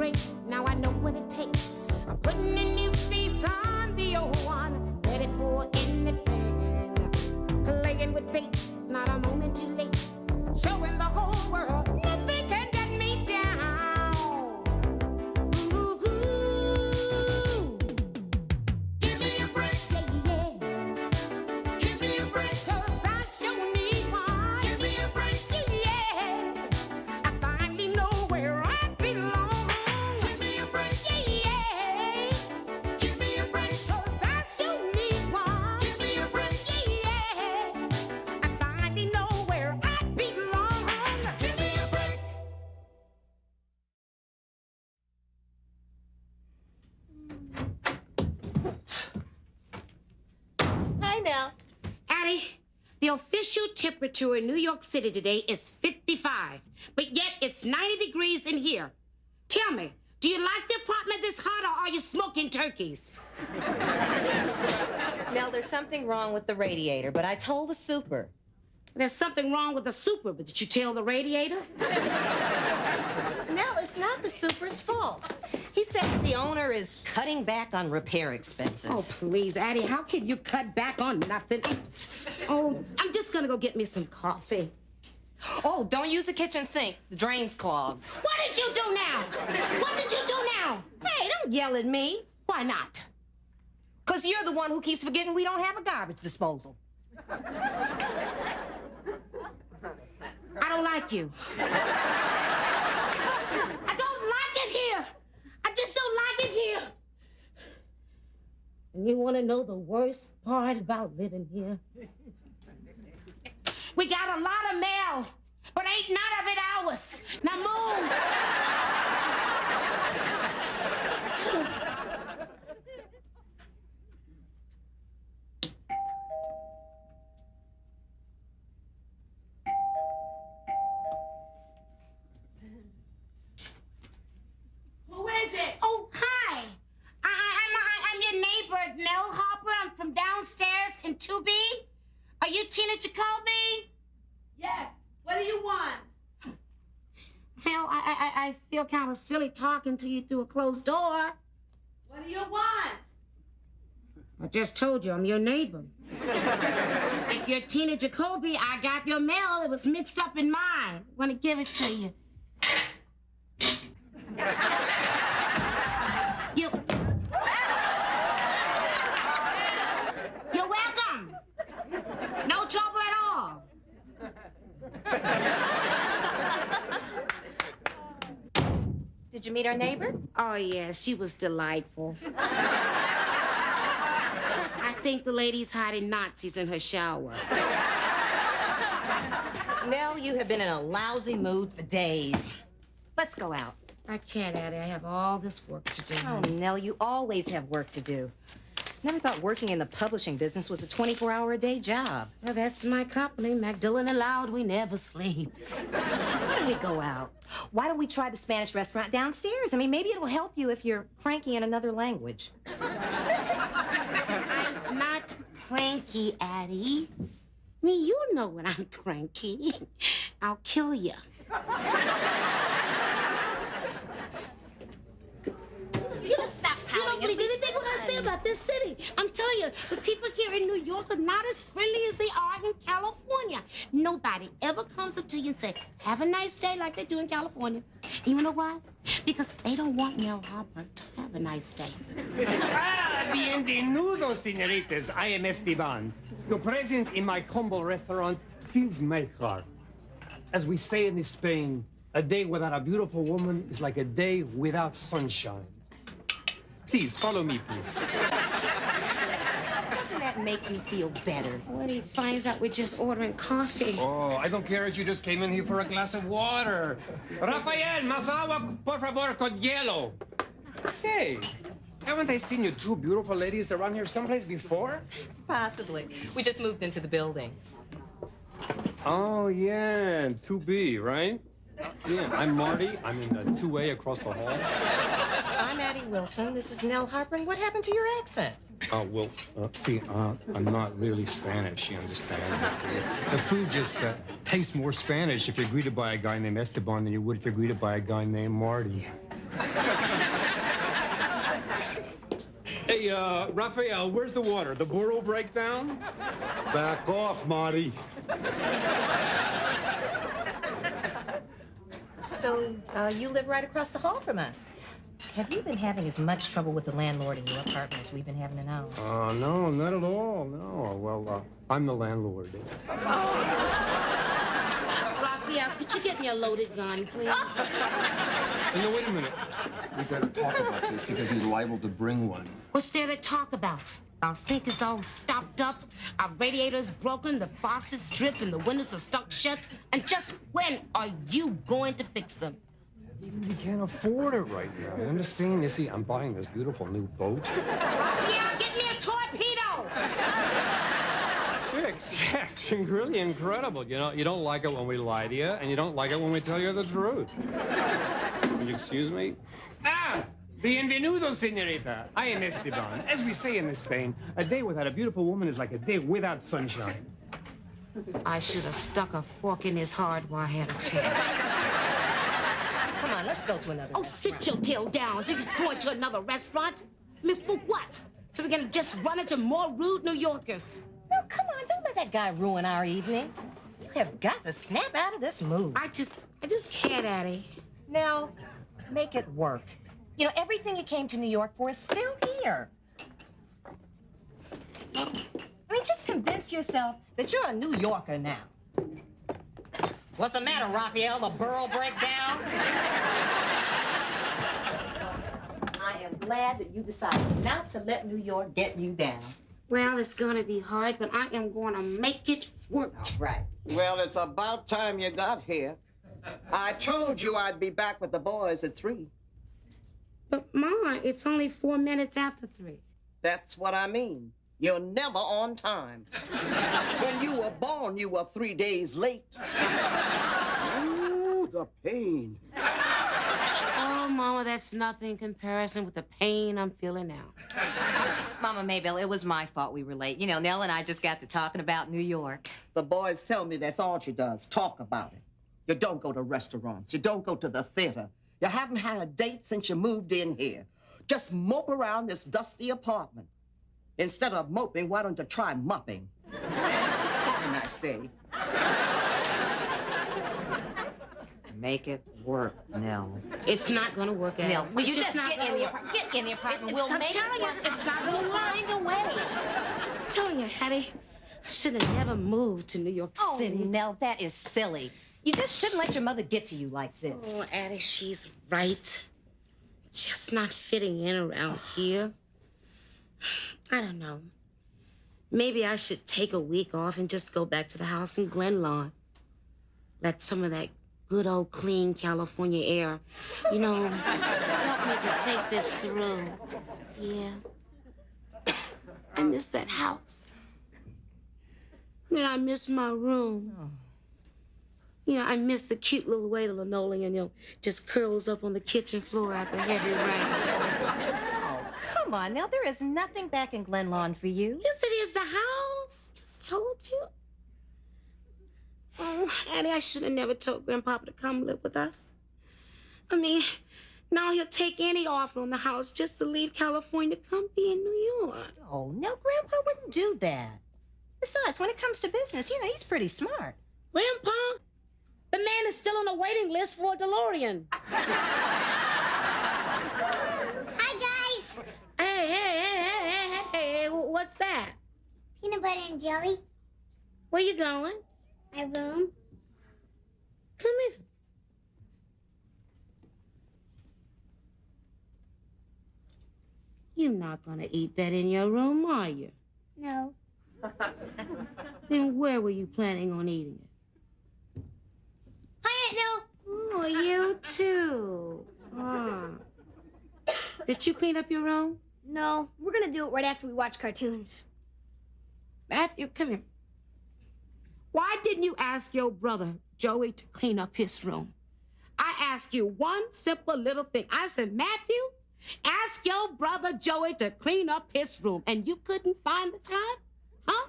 break, now I know what it takes. I'm putting a new face on the old one, ready for anything. Playing with fate, not a moment too late. Showing the whole world nothing can get me down. Ooh, give me a break, yeah, yeah. Give me a break, 'cause I sure need one. Give me a break, yeah, yeah. I finally know where I belong. Give me a break, yeah, yeah. Give me a break, 'cause I sure need one. Give me a break, yeah, yeah. I finally know where I belong. Give me a break. Hi, Nell. Addie, the official temperature in New York City today is 55, but yet it's 90 degrees in here. Tell me, do you like the apartment this hot, or are you smoking turkeys? Nell, there's something wrong with the radiator, but I told the super. There's something wrong with the super, but did you tell the radiator? Nell, it's not the super's fault. He said the owner is cutting back on repair expenses. Oh, please, Addie, how can you cut back on nothing? Oh, I'm just gonna go get me some coffee. Oh, don't use the kitchen sink. The drain's clogged. What did you do now? What did you do now? Hey, don't yell at me. Why not? Because you're the one who keeps forgetting we don't have a garbage disposal. I don't like you. I don't like it here. I just don't like it here. And you want to know the worst part about living here? We got a lot of mail, but ain't none of it ours. Now move. Who is it? Oh, hi. I'm your neighbor, Nell Harper. I'm from downstairs in 2B. Are you Tina Jacoby? Yes. What do you want? Nell, I feel kind of silly talking to you through a closed door. What do you want? I just told you I'm your neighbor. If you're Tina Jacoby, I got your mail. It was mixed up in mine. Want to give it to you. You're welcome. No trouble at all. Did you meet our neighbor? Oh, yeah, she was delightful. I think the lady's hiding Nazis in her shower. Nell, you have been in a lousy mood for days. Let's go out. I can't, Addie. I have all this work to do. Oh, Nell, you always have work to do. Never thought working in the publishing business was a 24-hour-a-day job. Well, that's my company, Magdalene and Loud. We never sleep. Why don't we go out? Why don't we try the Spanish restaurant downstairs? I mean, maybe it'll help you if you're cranky in another language. I'm not cranky, Addie. You know when I'm cranky. I'll kill you. You just stop You pouting. don't believe anything what I say about this city. I'm telling you, the people here in New York are not as friendly as they are in California. Nobody ever comes up to you and say, have a nice day like they do in California. You know why? Because they don't want Nell Harper to have a nice day. Ah, bienvenido, señoritas. I am Esteban. Your presence in my combo restaurant fills my heart. As we say in Spain, a day without a beautiful woman is like a day without sunshine. Please, follow me, please. Doesn't that make you feel better? When he finds out we're just ordering coffee. Oh, I don't care if you just came in here for a glass of water. Rafael, más agua, por favor, con hielo. Say, haven't I seen you two beautiful ladies around here someplace before? Possibly. We just moved into the building. Oh, yeah, 2B, right? Yeah, I'm Marty. I'm in 2A across the hall. I'm Addie Wilson. This is Nell Harper. And what happened to your accent? I'm not really Spanish, you understand? The food just tastes more Spanish if you're greeted by a guy named Esteban than you would if you're greeted by a guy named Marty. Hey, Raphael, where's the water? The borough breakdown? Back off, Marty. So, you live right across the hall from us. Have you been having as much trouble with the landlord in your apartment as we've been having in ours? No, not at all, no. Well, I'm the landlord. Raphael, could you get me a loaded gun, please? No, wait a minute. We gotta talk about this because he's liable to bring one. What's there to talk about? Our sink is all stopped up, our radiator's broken, the faucets drip, and the windows are stuck shut. And just when are you going to fix them? We can't afford it right now. You understand? You see, I'm buying this beautiful new boat. Raphael, get me a torpedo! Chicks, it's really incredible. You know, you don't like it when we lie to you, and you don't like it when we tell you the truth. Will you excuse me? Ah! Bienvenido, señorita. I am Esteban. As we say in Spain, a day without a beautiful woman is like a day without sunshine. I should have stuck a fork in his heart while I had a chance. Come on, let's go to another Oh, restaurant. sit your tail down. So you're just going to another restaurant? I mean, for what? So we're gonna just run into more rude New Yorkers? No, come on, don't let that guy ruin our evening. You have got to snap out of this mood. I just can't, Addie. Nell, make it work. You know, everything you came to New York for is still here. I mean, just convince yourself that you're a New Yorker now. What's the matter, Raphael? The borough breakdown? I am glad that you decided not to let New York get you down. Well, it's gonna be hard, but I am gonna make it work. All right. Well, it's about time you got here. I told you I'd be back with the boys at 3. But, Ma, it's only 4 minutes after 3. That's what I mean. You're never on time. When you were born, you were 3 days late. Ooh, the pain. Oh, Mama, that's nothing in comparison with the pain I'm feeling now. Mama Maybelle, it was my fault we were late. You know, Nell and I just got to talking about New York. The boys tell me that's all she does, talk about it. You don't go to restaurants. You don't go to the theater. You haven't had a date since you moved in here. Just mope around this dusty apartment. Instead of moping, why don't you try mopping? Have a nice day. Make it work, Nell. It's not gonna work out. Nell, will you It's just not get gonna in the work. apartment? Get in the apartment. It's- We'll I'm make telling it you, work. it's not We'll gonna work. find a way. I'm telling you, Hattie, I should have never moved to New York Oh, City. Nell, that is silly. You just shouldn't let your mother get to you like this. Oh, Addie, she's right. Just not fitting in around here. I don't know. Maybe I should take a week off and just go back to the house in Glen Lawn. Let some of that good old clean California air, you know, help me to think this through. Yeah. I miss that house. I mean, I miss my room. You know, I miss the cute little way the linoleum, you know, just curls up on the kitchen floor after heavy rain. Oh, come on, Nell. There is nothing back in Glen Lawn for you. Yes, it is the house. Just told you. Oh, Addie, I should have never told Grandpapa to come live with us. I mean, now he'll take any offer on the house just to leave California to come be in New York. Oh, no, Grandpa wouldn't do that. Besides, when it comes to business, you know, he's pretty smart. Grandpa, the man is still on the waiting list for a DeLorean. Hi, guys. Hey, what's that? Peanut butter and jelly. Where you going? My room. Come here. You're not gonna eat that in your room, are you? No. Then where were you planning on eating it? Hi, Aunt Nell. Oh, you too. Oh. Did you clean up your room? No, we're gonna do it right after we watch cartoons. Matthew, come here. Why didn't you ask your brother, Joey, to clean up his room? I asked you one simple little thing. I said, Matthew, ask your brother, Joey, to clean up his room. And you couldn't find the time? Huh?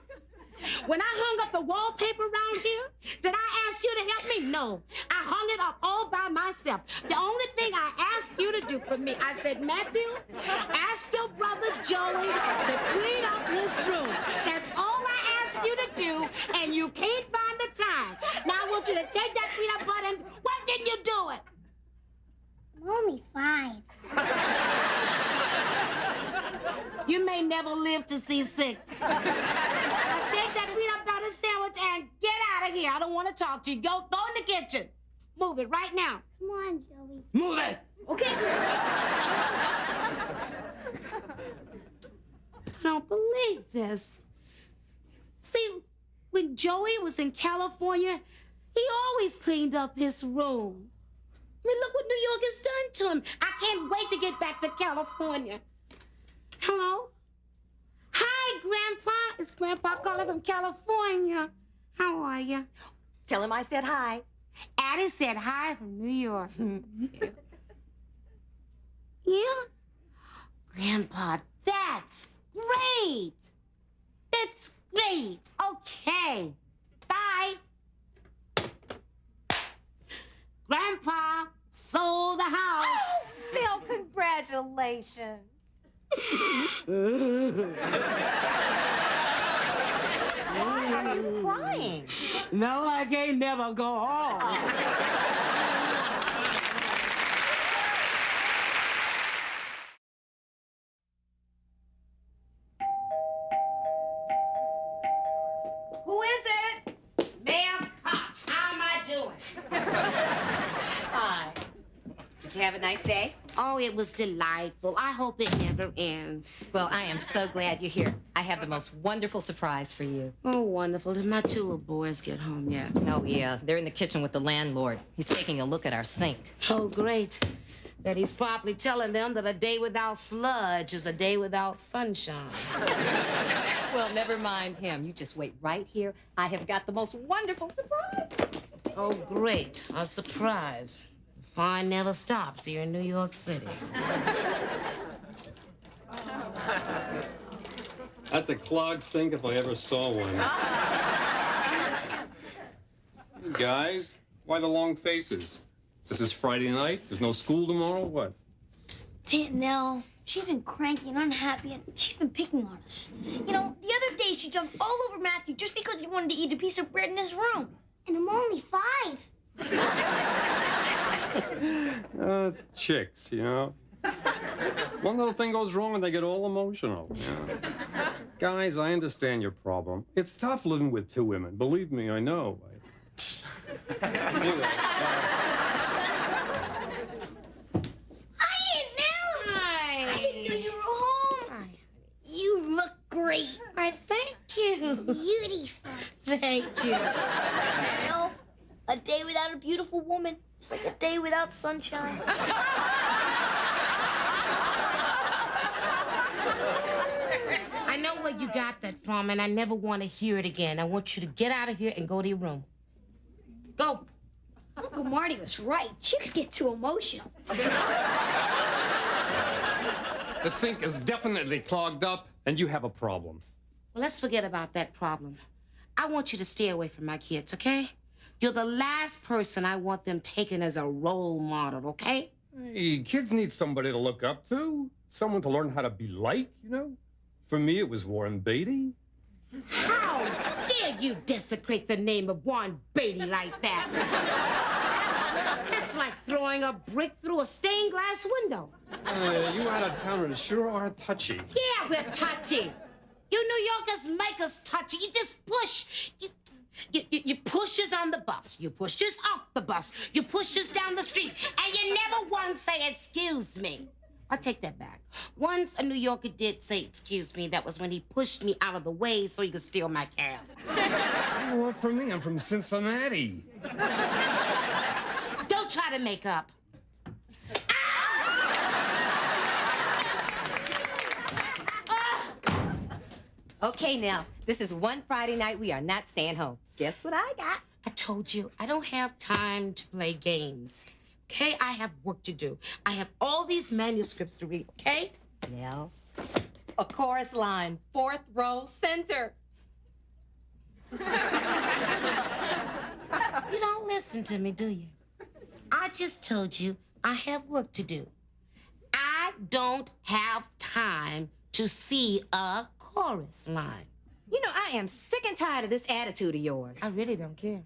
When I hung up the wallpaper around here, did I ask you to help me? No. I hung it up all by myself. The only thing I asked you to do for me, I said, Matthew, ask your brother Joey to clean up his room. That's all I asked you to do, and you can't find the time. Now I want you to take that peanut butter and why didn't you do it? I'm only 5. You may never live to see 6. Now take that peanut butter sandwich and get out of here. I don't want to talk to you. Go in the kitchen. Move it right now. Come on, Joey. Move it! Okay. I don't believe this. See, when Joey was in California, he always cleaned up his room. I mean, look what New York has done to him. I can't wait to get back to California. Hello? Hi, Grandpa. It's Grandpa calling from California. How are you? Tell him I said hi. Addie said hi from New York. Yeah? Grandpa, that's great. That's great. Okay. Bye. Grandpa sold the house. Nell, congratulations. Why are you crying? No, I can't never go home. Who is it? Mayor Koch, how am I doing? Hi. Did you have a nice day? Oh, it was delightful. I hope it never ends. Well, I am so glad you're here. I have the most wonderful surprise for you. Oh, wonderful. Did my 2 little boys get home yet? Oh, yeah. They're in the kitchen with the landlord. He's taking a look at our sink. Oh, great. That he's probably telling them that a day without sludge is a day without sunshine. Well, never mind him. You just wait right here. I have got the most wonderful surprise. Oh, great. A surprise. Fun never stops here in New York City. That's a clogged sink if I ever saw one. Hey guys, why the long faces? This is Friday night? There's no school tomorrow? What? It's Aunt Nell. She's been cranky and unhappy, and she's been picking on us. You know, the other day she jumped all over Matthew just because he wanted to eat a piece of bread in his room. And I'm only 5. It's chicks, you know? One little thing goes wrong and they get all emotional. You know? Guys, I understand your problem. It's tough living with 2 women. Believe me, I know. Anyway, Hi, Aunt Nell. Hi. I didn't know you were home. Hi. You look great. Why, thank you. Beautiful. Thank you. Nell, a day without a beautiful woman is like a day without sunshine. I know where you got that from, and I never want to hear it again. I want you to get out of here and go to your room. Go. Uncle Marty was right. Chicks get too emotional. The sink is definitely clogged up, and you have a problem. Well, let's forget about that problem. I want you to stay away from my kids, okay? You're the last person I want them taken as a role model, okay? Hey, kids need somebody to look up to, someone to learn how to be like, you know? For me, it was Warren Beatty. How dare you desecrate the name of Warren Beatty like that? It's like throwing a brick through a stained glass window. You out-of-towners sure are touchy. Yeah, we're touchy. You New Yorkers make us touchy. You just push. You push us on the bus. You push us off the bus. You push us down the street. And you never once say, excuse me. I'll take that back. Once a New Yorker did say, excuse me. That was when he pushed me out of the way so he could steal my cab. You work for me. I'm from Cincinnati. Don't try to make up. Okay, now, this is one Friday night we are not staying home. Guess what I got? I told you, I don't have time to play games. Okay, I have work to do. I have all these manuscripts to read, okay? Nell, a chorus line, 4th row center. You don't listen to me, do you? I just told you I have work to do. I don't have time to see a chorus line. You know, I am sick and tired of this attitude of yours. I really don't care.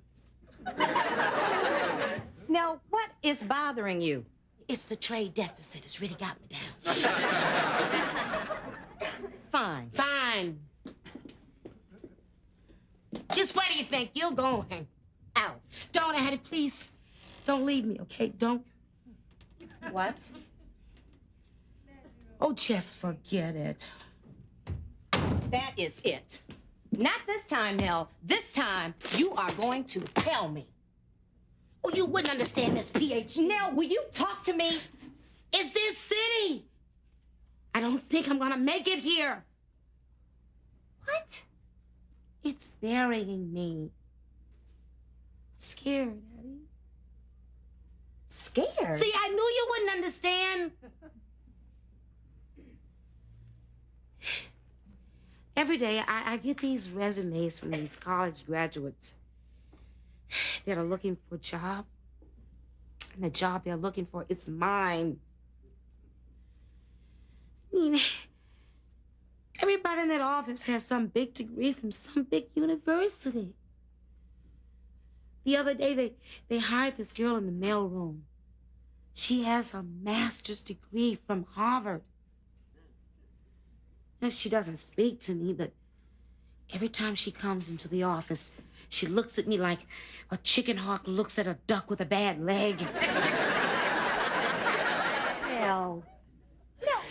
Now, what is bothering you? It's the trade deficit. It's really got me down. Fine. Fine. Just where do you think you're going? Out. Don't, Addie, please. Don't leave me, okay? Don't. What? Oh, just forget it. That is it. Not this time, Nell. This time, you are going to tell me. Oh, you wouldn't understand this, PhD. Nell, will you talk to me? It's this city. I don't think I'm gonna make it here. What? It's burying me. I'm scared, Addie. Scared? See, I knew you wouldn't understand. Every day, I get these resumes from these college graduates that are looking for a job. And the job they're looking for is mine. I mean, everybody in that office has some big degree from some big university. The other day, they hired this girl in the mailroom. She has a master's degree from Harvard. Now, she doesn't speak to me, but every time she comes into the office, she looks at me like a chicken hawk looks at a duck with a bad leg. Nell. Nell.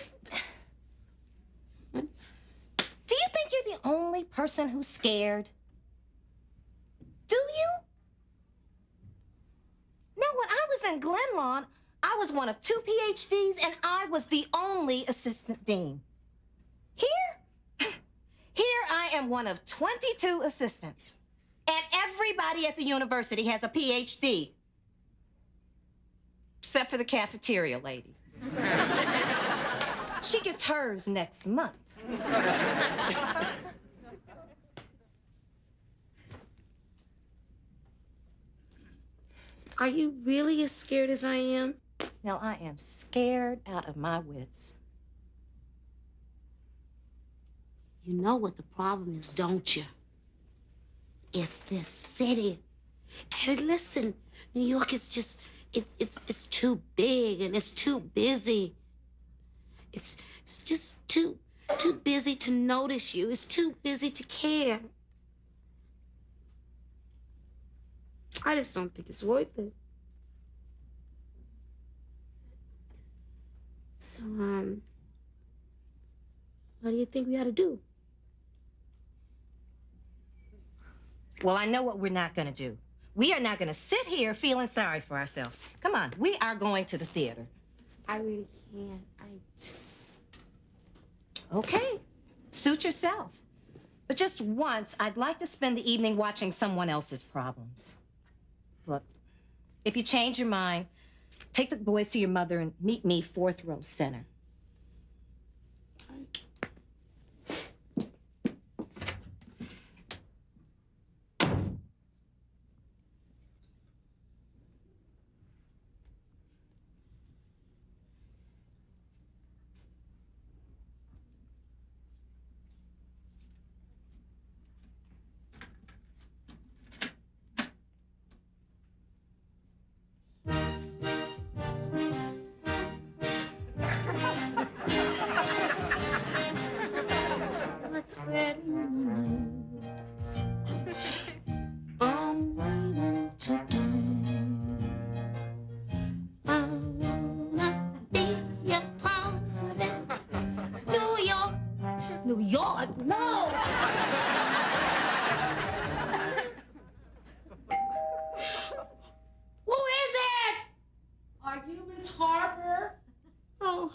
Do you think you're the only person who's scared? Do you? Now, when I was in Glenlawn, I was one of 2 PhDs, and I was the only assistant dean. Here I am one of 22 assistants. And everybody at the university has a PhD. Except for the cafeteria lady. She gets hers next month. Are you really as scared as I am? Now, I am scared out of my wits. You know what the problem is, don't you? It's this city. And listen, New York is just, it's too big and it's too busy. It's just too busy to notice you. It's too busy to care. I just don't think it's worth it. So, what do you think we ought to do? Well, I know what we're not going to do. We are not going to sit here feeling sorry for ourselves. Come on, we are going to the theater. I really can't. I just... Okay, suit yourself. But just once, I'd like to spend the evening watching someone else's problems. Look, if you change your mind, take the boys to your mother and meet me 4th row center. Spreading the news. I'm waiting to die. I wanna be a part of it. New York, New York, no! Who is it? Are you Miss Harper? Oh.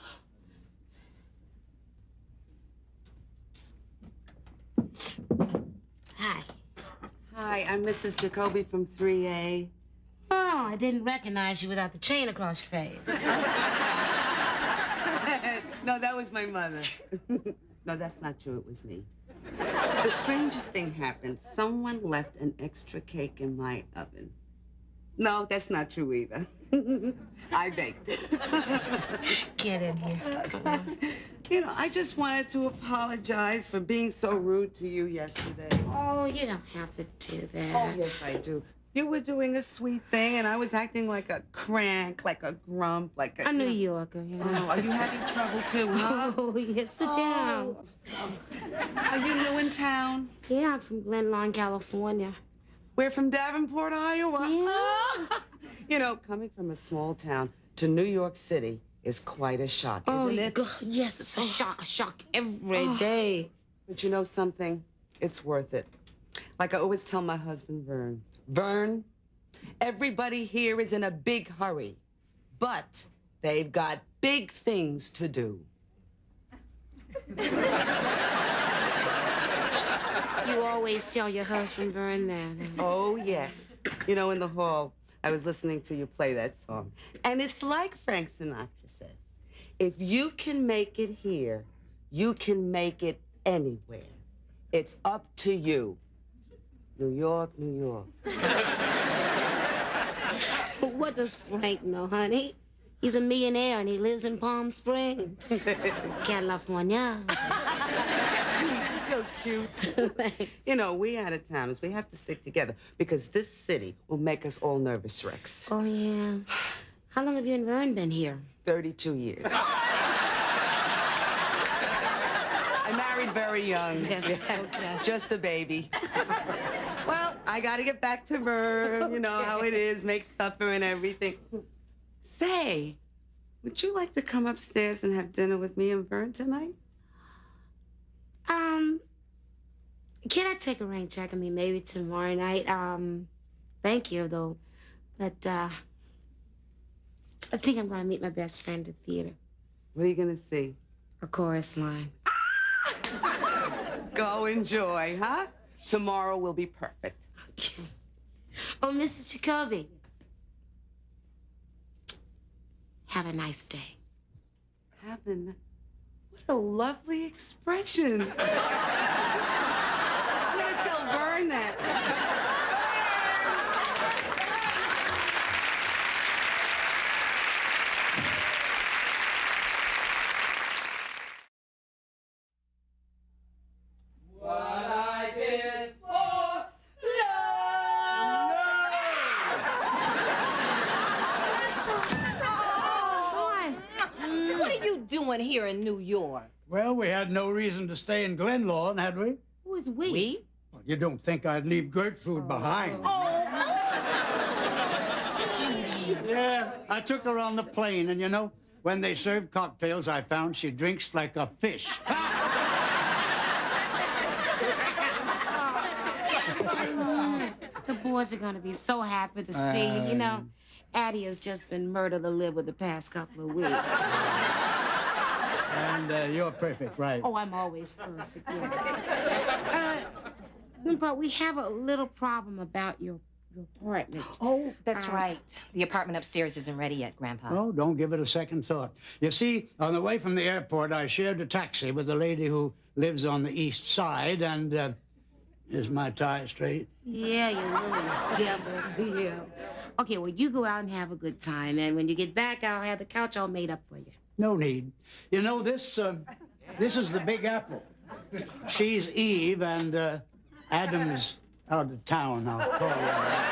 Hi. Hi, I'm Mrs. Jacoby from 3A. Oh, I didn't recognize you without the chain across your face. No, that was my mother. No, that's not true. It was me. The strangest thing happened. Someone left an extra cake in my oven. No, that's not true either. I baked it. Get in here. Come on. You know, I just wanted to apologize for being so rude to you yesterday. Oh, you don't have to do that. Oh, yes, I do. You were doing a sweet thing, and I was acting like a crank, like a grump, like a... A New Yorker, yeah. Oh, are you having trouble, too, huh? Oh, yes, sit down. Are you new in town? Yeah, I'm from Glen Lawn, California. We're from Davenport, Iowa. Yeah. You know, coming from a small town to New York City is quite a shock, isn't it? God, yes, it's a shock every day. But you know something? It's worth it. Like I always tell my husband, Vern, everybody here is in a big hurry, but they've got big things to do. You always tell your husband, Vern, that. Oh, yes. You know, in the hall, I was listening to you play that song. And it's like Frank Sinatra says, if you can make it here, you can make it anywhere. It's up to you. New York, New York. But what does Frank know, honey? He's a millionaire and he lives in Palm Springs, California. So cute. You know, we out-of-towners, we have to stick together because this city will make us all nervous wrecks. Oh, yeah. How long have you and Vern been here? 32 years. I married very young. Yes, okay. Just a baby. Well, I gotta get back to Vern. You know how it is, make supper and everything. Say, would you like to come upstairs and have dinner with me and Vern tonight? Can I take a rain check? I mean, maybe tomorrow night. Thank you, though. But, I think I'm gonna meet my best friend at the theater. What are you gonna see? A chorus line. Go enjoy, huh? Tomorrow will be perfect. Okay. Oh, Mrs. Jacoby. Have a nice day. What a lovely expression. I'm gonna tell Vern that. What are you doing here in New York? Well, we had no reason to stay in Glen Lawn, had we? Who is we? We? Well, you don't think I'd leave Gertrude behind? Yeah, I took her on the plane, and you know, when they served cocktails, I found she drinks like a fish. The boys are gonna be so happy to see you. You know, Addie has just been murdered delivered the past couple of weeks. And you're perfect, right? Oh, I'm always perfect, yes. But we have a little problem about your apartment. Oh, that's right. The apartment upstairs isn't ready yet, Grandpa. Oh, don't give it a second thought. You see, on the way from the airport, I shared a taxi with a lady who lives on the east side, and is my tie straight? Yeah, you little devil. Yeah. Okay, well, you go out and have a good time, and when you get back, I'll have the couch all made up for you. No need. You know, this is the Big Apple. She's Eve, and Adam's out of town, I'll call her.